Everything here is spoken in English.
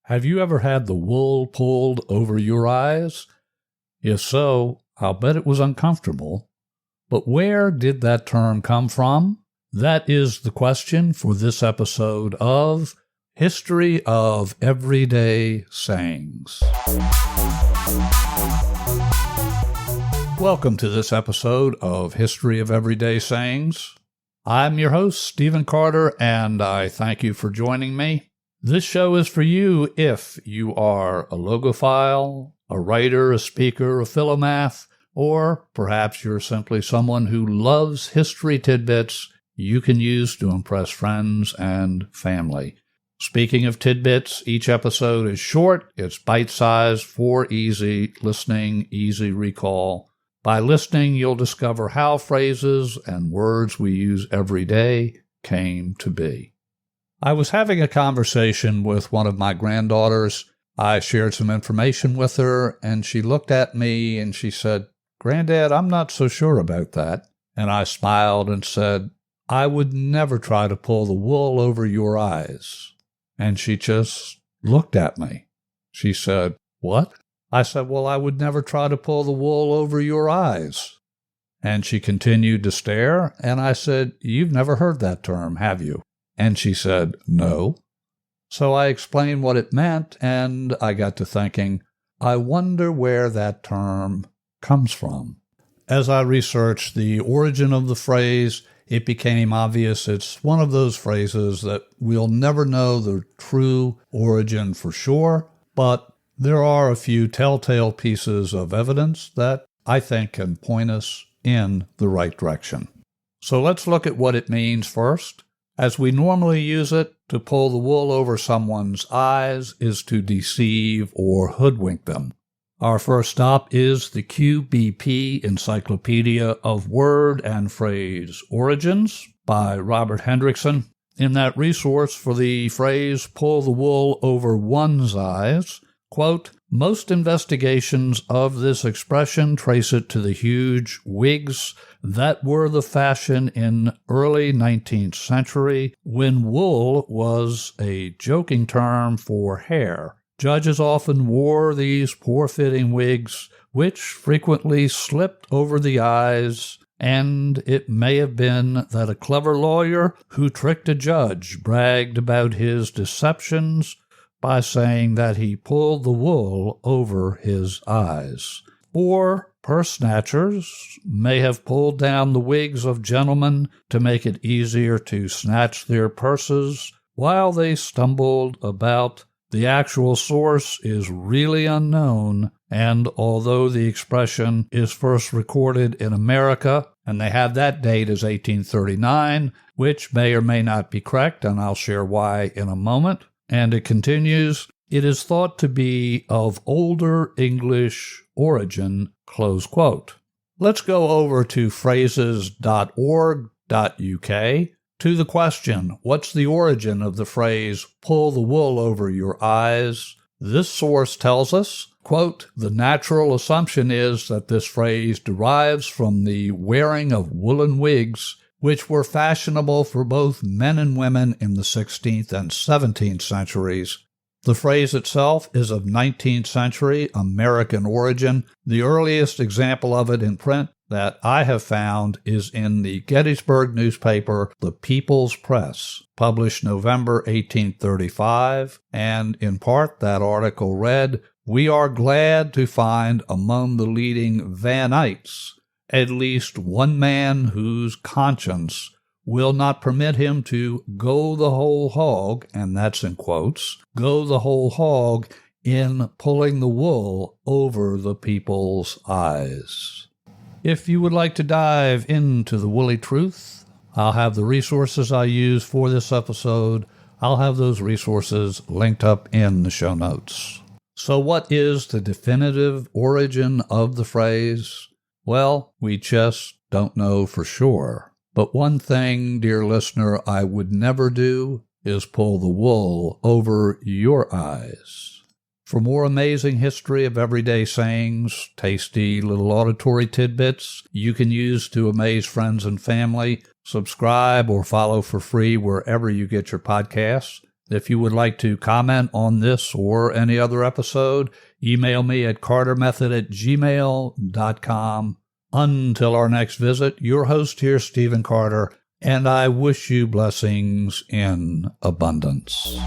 Have you ever had the wool pulled over your eyes? If so, I'll bet it was uncomfortable. But where did that term come from? That is the question for this episode of History of Everyday Sayings. Welcome to this episode of History of Everyday Sayings. I'm your host, Stephen Carter, and I thank you for joining me. This show is for you if you are a logophile, a writer, a speaker, a philomath, or perhaps you're simply someone who loves history tidbits you can use to impress friends and family. Speaking of tidbits, each episode is short, it's bite-sized for easy listening, easy recall. By listening, you'll discover how phrases and words we use every day came to be. I was having a conversation with one of my granddaughters. I shared some information with her, and she looked at me and she said, "Granddad, I'm not so sure about that." And I smiled and said, "I would never try to pull the wool over your eyes." And she just looked at me. She said, "What?" I said, "Well, I would never try to pull the wool over your eyes." And she continued to stare, and I said, "You've never heard that term, have you?" And she said, "No." So I explained what it meant, and I got to thinking, I wonder where that term comes from. As I researched the origin of the phrase, it became obvious it's one of those phrases that we'll never know the true origin for sure, but there are a few telltale pieces of evidence that I think can point us in the right direction. So let's look at what it means first. As we normally use it, to pull the wool over someone's eyes is to deceive or hoodwink them. Our first stop is the QBP Encyclopedia of Word and Phrase Origins by Robert Henrickson. In that resource for the phrase pull the wool over one's eyes, quote, "Most investigations of this expression trace it to the huge wigs that were the fashion in early 19th century when wool was a joking term for hair. Judges often wore these poor-fitting wigs, which frequently slipped over the eyes, and it may have been that a clever lawyer who tricked a judge bragged about his deceptions by saying that he pulled the wool over his eyes. Or purse snatchers may have pulled down the wigs of gentlemen to make it easier to snatch their purses while they stumbled about. The actual source is really unknown, and although the expression is first recorded in America, and they have that date as 1839, which may or may not be correct, and I'll share why in a moment, and it continues, it is thought to be of older English origin, close quote. Let's go over to phrases.org.uk to the question, what's the origin of the phrase, pull the wool over your eyes? This source tells us, quote, "The natural assumption is that this phrase derives from the wearing of woolen wigs, which were fashionable for both men and women in the 16th and 17th centuries. The phrase itself is of 19th century American origin. The earliest example of it in print that I have found is in the Gettysburg newspaper, The People's Press, published November 1835, and in part that article read, "We are glad to find among the leading Vanites at least one man whose conscience will not permit him to go the whole hog," and that's in quotes, go the whole hog in pulling the wool over the people's eyes. If you would like to dive into the woolly truth, I'll have the resources I use for this episode. I'll have those resources linked up in the show notes. So what is the definitive origin of the phrase? Well, we just don't know for sure. But one thing, dear listener, I would never do is pull the wool over your eyes. For more amazing history of everyday sayings, tasty little auditory tidbits you can use to amaze friends and family, subscribe or follow for free wherever you get your podcasts. If you would like to comment on this or any other episode, email me at cartermethod@gmail.com. Until our next visit, your host here, Stephen Carter, and I wish you blessings in abundance.